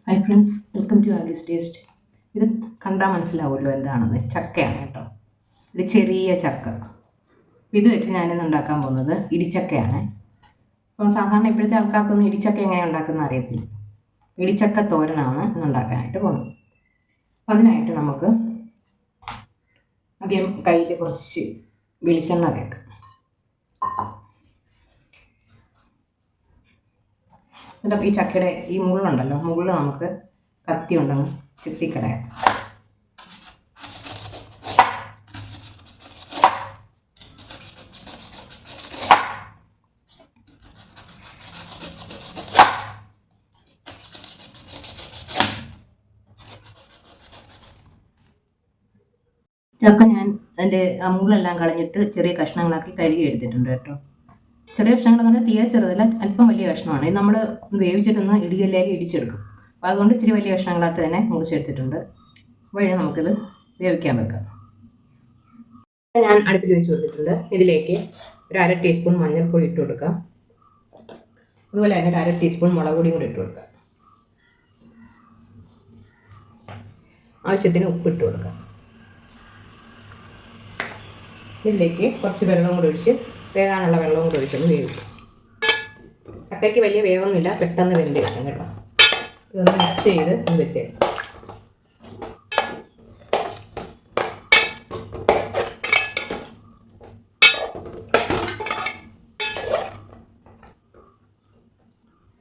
Hi friends, welcome to August Taste. ഇത് കണ്ടാൽ മനസ്സിലാവുമല്ലോ എന്താണെന്ന്. ചക്കയാണ് കേട്ടോ. ഒരു ചെറിയ ചക്ക. ഇത് വെച്ച് ഞാനിന്ന് ഉണ്ടാക്കാൻ പോകുന്നത് ഇടിച്ചക്കയാണ്. അപ്പം സാധാരണ ഇപ്പോഴത്തെ ആൾക്കാർക്കൊന്നും ഇടിച്ചക്ക എങ്ങനെയാണ് ഉണ്ടാക്കുന്നത് അറിയത്തില്ല. ഇടിച്ചക്ക തോരനാണ് ഇന്ന് ഉണ്ടാക്കാനായിട്ട് പോകുന്നത്. അപ്പം അതിനായിട്ട് നമുക്ക് ആദ്യം കയ്യിൽ കുറച്ച് വെളിച്ചെണ്ണ തേക്കാം. എന്നിട്ട് ഈ ചക്കയുടെ ഈ മുള്ളുണ്ടല്ലോ, മുള്ള് നമുക്ക് കത്തി കൊണ്ടങ്ങ് ചെത്തിക്കളയാം. ചക്ക ഞാൻ അതിൻ്റെ മുള്ളെല്ലാം കളഞ്ഞിട്ട് ചെറിയ കഷ്ണങ്ങളാക്കി കഴുകി എടുത്തിട്ടുണ്ട് കേട്ടോ. ചെറിയ കഷ്ണങ്ങൾ എന്ന് പറഞ്ഞാൽ തീരെ ചെറുതല്ല, അല്പം വലിയ കഷ്ണമാണ്. ഇത് നമ്മൾ വേവിച്ചിട്ടൊന്ന് ഇടികല്ലിൽ ഇടിച്ചെടുക്കും. അപ്പോൾ അതുകൊണ്ട് ഇച്ചിരി വലിയ കഷ്ണങ്ങളായിട്ട് തന്നെ മുറിച്ചെടുത്തിട്ടുണ്ട്. അപ്പോൾ നമുക്കിത് വേവിക്കാൻ വെക്കാം. ഞാൻ അടുപ്പിൽ വെച്ച് കൊടുത്തിട്ടുണ്ട്. ഇതിലേക്ക് ഒരു 1/2 ടീസ്പൂൺ മഞ്ഞൾപ്പൊടി ഇട്ട് കൊടുക്കാം. അതുപോലെ തന്നെ ഒരു 1/2 ടീസ്പൂൺ മുളക് പൊടിയും കൂടി ഇട്ട് കൊടുക്കാം. ആവശ്യത്തിന് ഉപ്പിട്ട് കൊടുക്കാം. ഇതിലേക്ക് കുറച്ച് വെള്ളം കൂടി ഒഴിച്ച്, വേകാനുള്ള വെള്ളവും കൂടി ഒഴിച്ചൊന്ന് വേവിക്കും. ചക്കയ്ക്ക് വലിയ വേവൊന്നുമില്ല, പെട്ടെന്ന് വെന്ത് കിട്ടും കേട്ടോ. ഇതൊന്ന് മിക്സ് ചെയ്ത് വെച്ചേക്കാം.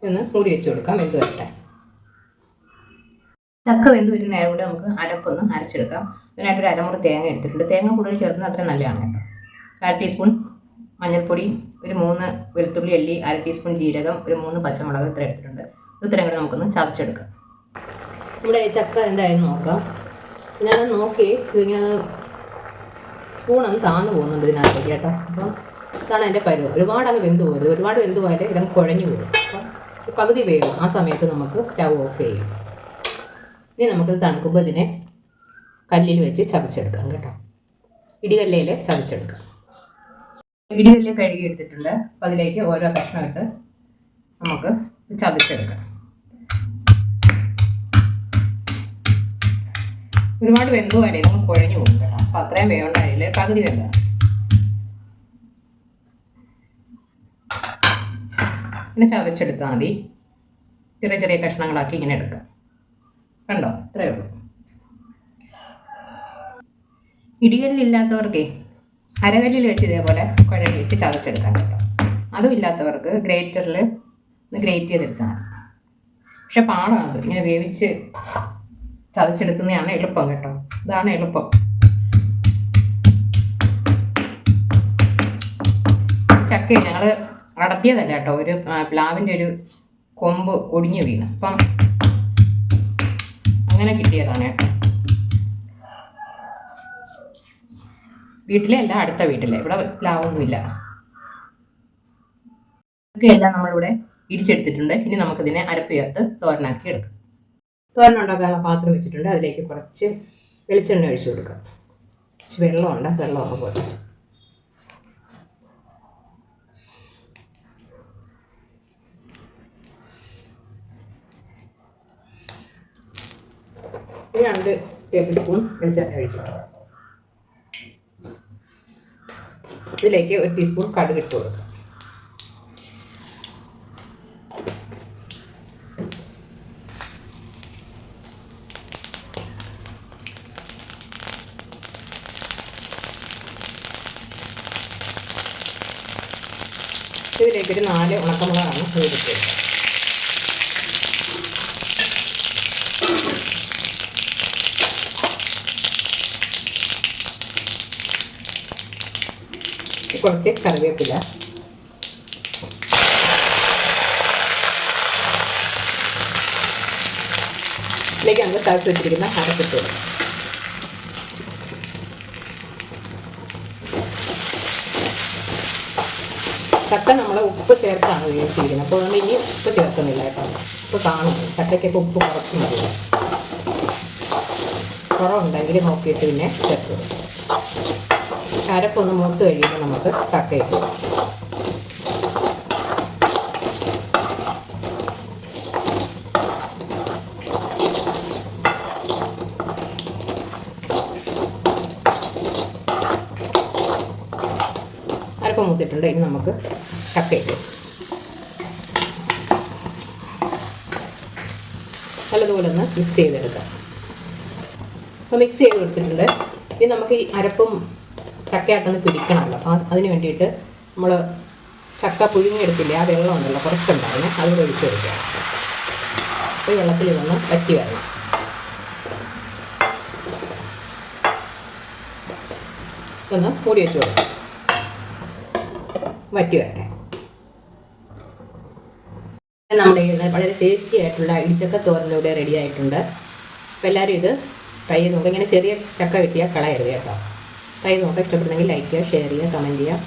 ഒന്ന് മൂടി വെച്ച് കൊടുക്കാം, വെന്ത് വരട്ടെ. ചക്ക വെന്ത് വരുന്ന നേരം കൂടെ നമുക്ക് അരപ്പൊന്ന് അരച്ചെടുക്കാം. ഇതിനായിട്ടൊരു അരമുറി തേങ്ങ എടുത്തിട്ടുണ്ട്. തേങ്ങ കൂടുതൽ ചേർക്കുന്നത് അത്ര നല്ലതാണ് കേട്ടോ. 1/2 ടീസ്പൂൺ മഞ്ഞൾപ്പൊടി, ഒരു 3 വെളുത്തുള്ളി അല്ലി, 1/2 ടീസ്പൂൺ ജീരകം, ഒരു 3 പച്ചമുളക് ഇത്ര എടുത്തിട്ടുണ്ട്. ഇത്രയും കൂടെ നമുക്കൊന്ന് ചതച്ചെടുക്കാം. നമ്മുടെ ചക്ക എന്തായാലും നോക്കാം. ഞാനത് നോക്കി ഇങ്ങനെ സ്പൂണൊന്ന് താന്നു പോകുന്നുണ്ട് ഇതിനകത്തേക്ക് കേട്ടോ. അപ്പം ഇതാണ് എൻ്റെ പരുവം. ഒരുപാട് അങ്ങ് വെന്ത് പോകരുത്. ഒരുപാട് വെന്ത് പോയാൽ ഇതങ്ങ് കുഴഞ്ഞു പോകും. അപ്പം പകുതി വേവും. ആ സമയത്ത് നമുക്ക് സ്റ്റവ് ഓഫ് ചെയ്യും. ഇനി നമുക്കിത് തണുക്കുമ്പോൾ ഇതിനെ കല്ലിൽ വെച്ച് ചതച്ചെടുക്കാം കേട്ടോ. ഇടികല്ലയിൽ ചതച്ചെടുക്കാം. ഇടികല്ല് കഴുകി എടുത്തിട്ടുണ്ട്. അപ്പോൾ അതിലേക്ക് ഓരോ കഷ്ണം ഇട്ട് നമുക്ക് ചതച്ചെടുക്കാം. ഒരുപാട് വെന്ത് പോയാലേ നമുക്ക് കുഴഞ്ഞു പോകും കേട്ടോ. അപ്പോൾ അത്രയും വേണ്ടായില്ല, പകുതി വെന്ത. ഇങ്ങനെ ചതച്ചെടുത്താൽ മതി. ചെറിയ ചെറിയ കഷ്ണങ്ങളാക്കി ഇങ്ങനെ എടുക്കാം. കണ്ടോ, ഇത്രയേ ഉള്ളൂ. ഇടികല്ലില്ലാത്തവർക്കേ അരകല്ലിൽ വെച്ച് ഇതേപോലെ കുഴൽ വെച്ച് ചതച്ചെടുക്കാം കേട്ടോ. അതും ഇല്ലാത്തവർക്ക് ഗ്രേറ്ററിൽ ഒന്ന് ഗ്രേറ്റ് ചെയ്തെടുത്താൽ മതി. പക്ഷെ പാടാണ് ഇങ്ങനെ വേവിച്ച് ചതച്ചെടുക്കുന്നതാണ് എളുപ്പം കേട്ടോ. ഇതാണ് എളുപ്പം. ചക്ക ഞങ്ങൾ അടത്തിയതല്ല കേട്ടോ, ഒരു പ്ലാവിൻ്റെ ഒരു കൊമ്പ് ഒടിഞ്ഞു വീണു. അപ്പം അങ്ങനെ കിട്ടിയതാണ് കേട്ടോ. വീട്ടിലെ അല്ല, അടുത്ത വീട്ടിലെ. ഇവിടെ പ്ലാവൊന്നുമില്ല. ഇതൊക്കെയെല്ലാം നമ്മളിവിടെ ഇടിച്ചെടുത്തിട്ടുണ്ട്. ഇനി നമുക്കിതിനെ അരപ്പ് ചേർത്ത് തോരനാക്കി എടുക്കാം. തോരൻ ഉണ്ടാക്കാനുള്ള പാത്രം വെച്ചിട്ടുണ്ട്. അതിലേക്ക് കുറച്ച് വെളിച്ചെണ്ണ ഒഴിച്ചു കൊടുക്കാം. കുറച്ച് വെള്ളമുണ്ട്, വെള്ളമൊക്കെ പോലെ. ഇനി 2 ടേബിൾ സ്പൂൺ വെളിച്ചെണ്ണ ഒഴിച്ചിട്ടുണ്ട്. ഇതിലേക്ക് 1 ടീസ്പൂൺ കടുക് ഇട്ട് കൊടുക്കാം. ഇതിലേക്ക് ഒരു 4 ഉണക്കമുളകാണ് ഇട്ട് കുറച്ച് കറിവേപ്പില, ഇതിലേക്ക് നമ്മൾ തളിച്ച് വെച്ചിരിക്കുന്ന അരപ്പിട്ട് കൊടുക്കും. ചക്ക നമ്മൾ ഉപ്പ് ചേർത്താണ് വേവിച്ചിരിക്കുന്നത്. അപ്പോൾ നമ്മൾ ഇനി ഉപ്പ് ചേർക്കുന്നില്ല കേട്ടോ. ഉപ്പ് കാണും, ചക്കയ്ക്കൊക്കെ ഉപ്പ് കുറച്ച് മതി. കുറവുണ്ടെങ്കിൽ നോക്കിയിട്ട് പിന്നെ ചേർത്ത് കൊടുക്കും. അരപ്പൊന്ന് മൂത്ത് കഴിയുമ്പോൾ നമുക്ക് ചക്ക ഇട്ട് മൂത്തിട്ടുണ്ട്. ഇനി നമുക്ക് ചക്ക ഇട്ട് നല്ലതുപോലെ ഒന്ന് മിക്സ് ചെയ്തെടുക്കാം. അപ്പോൾ മിക്സ് ചെയ്ത് കൊടുത്തിട്ടുണ്ട്. ഇനി നമുക്ക് ഈ അരപ്പും ചക്കയായിട്ടൊന്ന് പിടിക്കണമല്ലോ. അപ്പോൾ അതിന് വേണ്ടിയിട്ട് നമ്മൾ ചക്ക പുഴുങ്ങിയെടുത്തില്ലേ, ആ വെള്ളം ഉണ്ടല്ലോ കുറച്ചുണ്ടായിരുന്നു, അത് ഒഴിച്ച് കൊടുക്കുക. അപ്പോൾ ഈ വെള്ളത്തിൽ ഇതൊന്ന് വറ്റി വരണം. ഒന്ന് മൂടി വെച്ച് കൊടുക്കാം, വറ്റി വരട്ടെ. നമ്മുടെ വളരെ ടേസ്റ്റി ആയിട്ടുള്ള ഇടിച്ചക്ക തോരനിലൂടെ റെഡി ആയിട്ടുണ്ട്. അപ്പോൾ എല്ലാവരും ഇത് ട്രൈ ചെയ്ത് നോക്കുക. ഇങ്ങനെ ചെറിയ ചക്ക കിട്ടിയാൽ കളയരുത് കേട്ടോ. ട്രൈ ചെയ്ത് നോക്കുക. ഇഷ്ടപ്പെടുന്നെങ്കിൽ ലൈക്ക് ചെയ്യുക, ഷെയർ ചെയ്യുക, കമൻറ്റ് ചെയ്യുക,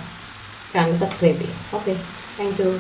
ചാനൽ സബ്സ്ക്രൈബ് ചെയ്യുക. Okay, thank you.